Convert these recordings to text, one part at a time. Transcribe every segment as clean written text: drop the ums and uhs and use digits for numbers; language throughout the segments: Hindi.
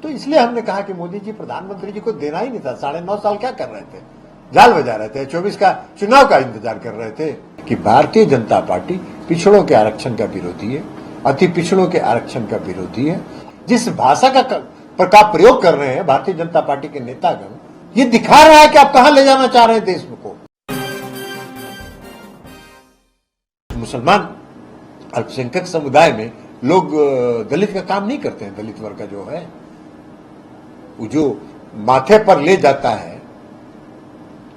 तो इसलिए हमने कहा कि मोदी जी प्रधानमंत्री जी को देना ही नहीं था। 9.5 साल क्या कर रहे थे, जाल बजा रहे थे, 24 का चुनाव का इंतजार कर रहे थे। कि भारतीय जनता पार्टी पिछड़ों के आरक्षण का विरोधी है, अति पिछड़ों के आरक्षण का विरोधी है। जिस भाषा का प्रयोग कर रहे हैं भारतीय जनता पार्टी के नेतागण, ये दिखा रहा है कि आप कहां ले जाना चाह रहे हैं देश को। मुसलमान अल्पसंख्यक समुदाय में लोग दलित का काम नहीं करते हैं। दलित वर्ग का जो है वो जो माथे पर ले जाता है,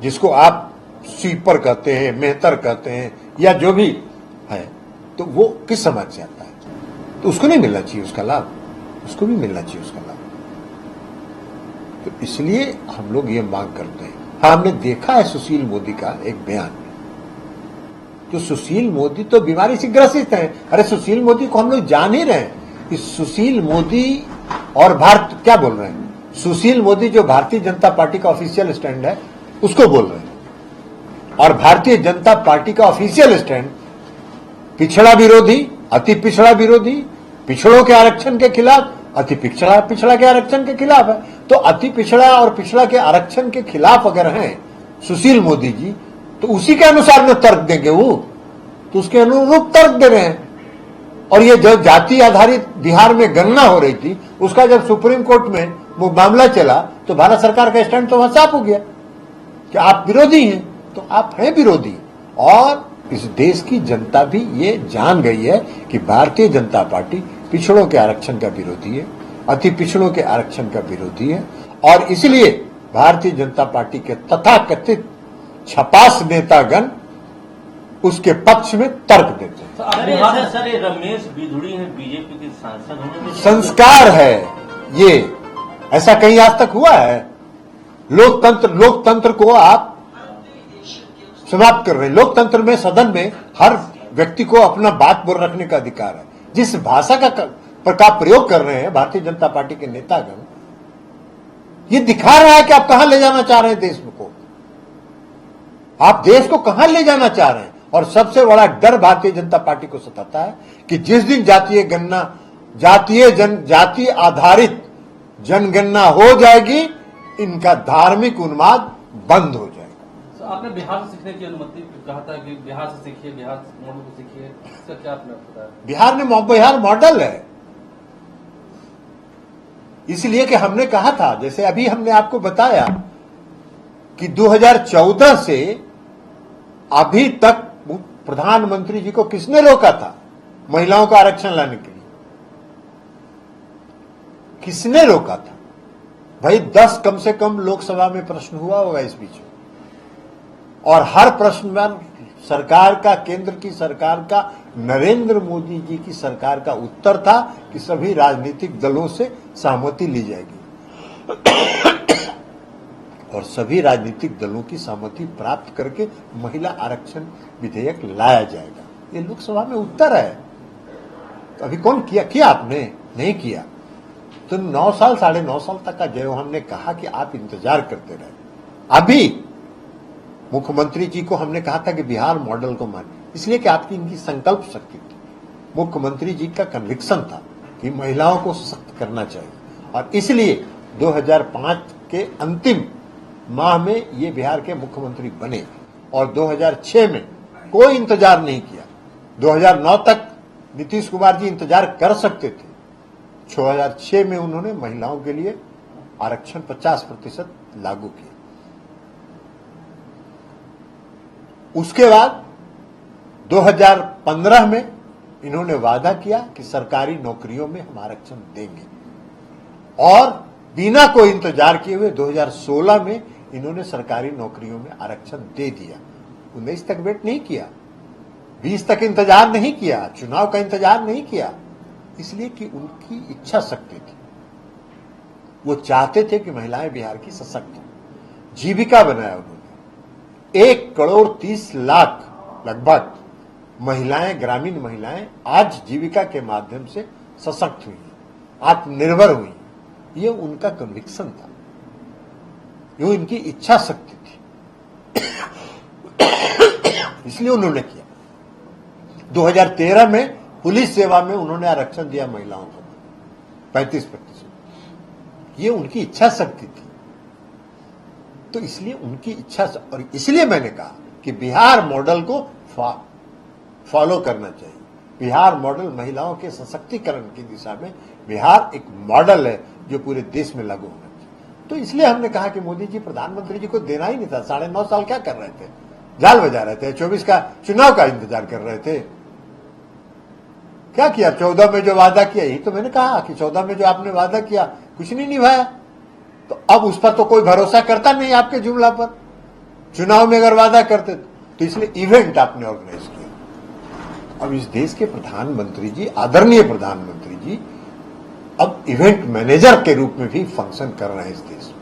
जिसको आप स्वीपर कहते हैं, मेहतर कहते हैं या जो भी है, तो वो किस समाज से आता है? तो उसको नहीं मिलना चाहिए उसका लाभ, उसको भी मिलना चाहिए उसका लाभ। तो इसलिए हम लोग ये मांग करते हैं। हाँ, हमने देखा है सुशील मोदी का एक बयान, तो सुशील मोदी तो बीमारी से ग्रसित है। अरे सुशील मोदी को हम लोग जान ही रहे हैं कि सुशील मोदी और भारत क्या बोल रहे हैं। सुशील मोदी जो भारतीय जनता पार्टी का ऑफिशियल स्टैंड है उसको बोल रहे हैं, और भारतीय जनता पार्टी का ऑफिशियल स्टैंड पिछड़ा विरोधी, अति पिछड़ा विरोधी, पिछड़ों के आरक्षण के खिलाफ, अति पिछड़ा के आरक्षण के खिलाफ है। तो अति पिछड़ा और पिछड़ा के आरक्षण के खिलाफ अगर हैं सुशील मोदी जी, तो उसी के अनुसार में तर्क देंगे वो, तो उसके अनुरूप तर्क दे रहे हैं। और ये जब जाति आधारित बिहार में गणना हो रही थी, उसका जब सुप्रीम कोर्ट में वो मामला चला, तो भारत सरकार का स्टैंड तो वहां साफ हो गया कि आप विरोधी हैं, तो आप हैं विरोधी। और इस देश की जनता भी ये जान गई है कि भारतीय जनता पार्टी पिछड़ों के आरक्षण का विरोधी है, अति पिछड़ों के आरक्षण का विरोधी है। और इसलिए भारतीय जनता पार्टी के तथाकथित छपास नेतागण उसके पक्ष में तर्क देते हैं। सर, ये रमेश बिधुड़ी है बीजेपी के सांसद, संस्कार है ये, ऐसा कहीं आज तक हुआ है? लोकतंत्र को आप समाप्त कर रहे हैं। लोकतंत्र में सदन में हर व्यक्ति को अपना बात बोल रखने का अधिकार है। जिस भाषा का प्रयोग कर रहे हैं भारतीय जनता पार्टी के नेतागण, ये दिखा रहा है कि आप कहां ले जाना चाह रहे हैं देश को, आप देश को कहां ले जाना चाह रहे हैं। और सबसे बड़ा डर भारतीय जनता पार्टी को सताता है कि जिस दिन जातीय आधारित जनगणना हो जाएगी, इनका धार्मिक उन्माद बंद हो जाएगा। आपने बिहार से सीखने की अनुमति कहा था कि बिहार से सीखिए, बिहार मॉडल को सीखिए, इसका क्या आपने बताया? बिहार मॉडल है, इसलिए कि हमने कहा था, जैसे अभी हमने आपको बताया कि 2014 से अभी तक प्रधानमंत्री जी को किसने रोका था महिलाओं का आरक्षण लाने के लिए? किसने रोका था भाई? 10 कम से कम लोकसभा में प्रश्न हुआ होगा इस बीच में, और हर प्रश्न में सरकार का, केंद्र की सरकार का, नरेंद्र मोदी जी की सरकार का उत्तर था कि सभी राजनीतिक दलों से सहमति ली जाएगी और सभी राजनीतिक दलों की सहमति प्राप्त करके महिला आरक्षण विधेयक लाया जाएगा। ये लोकसभा में उत्तर है। तो अभी कौन किया आपने? नहीं किया। तो 9 साल 9.5 साल तक का जो हमने कहा कि आप इंतजार करते रहे। अभी मुख्यमंत्री जी को हमने कहा था कि बिहार मॉडल को मान, इसलिए कि आपकी इनकी संकल्प शक्ति थी। मुख्यमंत्री जी का कन्विक्शन था कि महिलाओं को सशक्त करना चाहिए, और इसलिए 2005 के अंतिम माह में ये बिहार के मुख्यमंत्री बने, और 2006 में कोई इंतजार नहीं किया। 2009 तक नीतीश कुमार जी इंतजार कर सकते थे। 2006 में उन्होंने महिलाओं के लिए आरक्षण 50% लागू किया। उसके बाद 2015 में इन्होंने वादा किया कि सरकारी नौकरियों में हम आरक्षण देंगे, और बिना कोई इंतजार किए हुए 2016 में इन्होंने सरकारी नौकरियों में आरक्षण दे दिया। 19 तक वेट नहीं किया, 20 तक इंतजार नहीं किया, चुनाव का इंतजार नहीं किया, इसलिए कि उनकी इच्छा शक्ति थी। वो चाहते थे कि महिलाएं बिहार की सशक्त हों। जीविका बनाया उन्होंने। 1,30,00,000 लगभग महिलाएं, ग्रामीण महिलाएं आज जीविका के माध्यम से सशक्त हुई, आत्मनिर्भर हुई। ये उनका कन्विक्शन था, ये इनकी इच्छा शक्ति थी, इसलिए उन्होंने किया। 2013 में पुलिस सेवा में उन्होंने आरक्षण दिया महिलाओं को 35%। ये उनकी इच्छा शक्ति थी। तो इसलिए उनकी इच्छा और इसलिए मैंने कहा कि बिहार मॉडल को फॉलो करना चाहिए। बिहार मॉडल महिलाओं के सशक्तिकरण की दिशा में बिहार एक मॉडल है जो पूरे देश में लागू होना चाहिए। तो इसलिए हमने कहा कि मोदी जी प्रधानमंत्री जी को देना ही नहीं था। 9.5 साल क्या कर रहे थे? जाल बजा रहे थे। 24 का चुनाव का इंतजार कर रहे थे। क्या किया? 14 में जो वादा किया, यही तो मैंने कहा कि 14 में जो आपने वादा किया कुछ नहीं निभाया। तो अब उस पर तो कोई भरोसा करता नहीं आपके जुमला पर। चुनाव में अगर वादा करते तो इसलिए इवेंट आपने ऑर्गेनाइज किया। अब इस देश के प्रधानमंत्री जी, आदरणीय प्रधानमंत्री जी, अब इवेंट मैनेजर के रूप में भी फंक्शन कर रहे हैं इस देश में।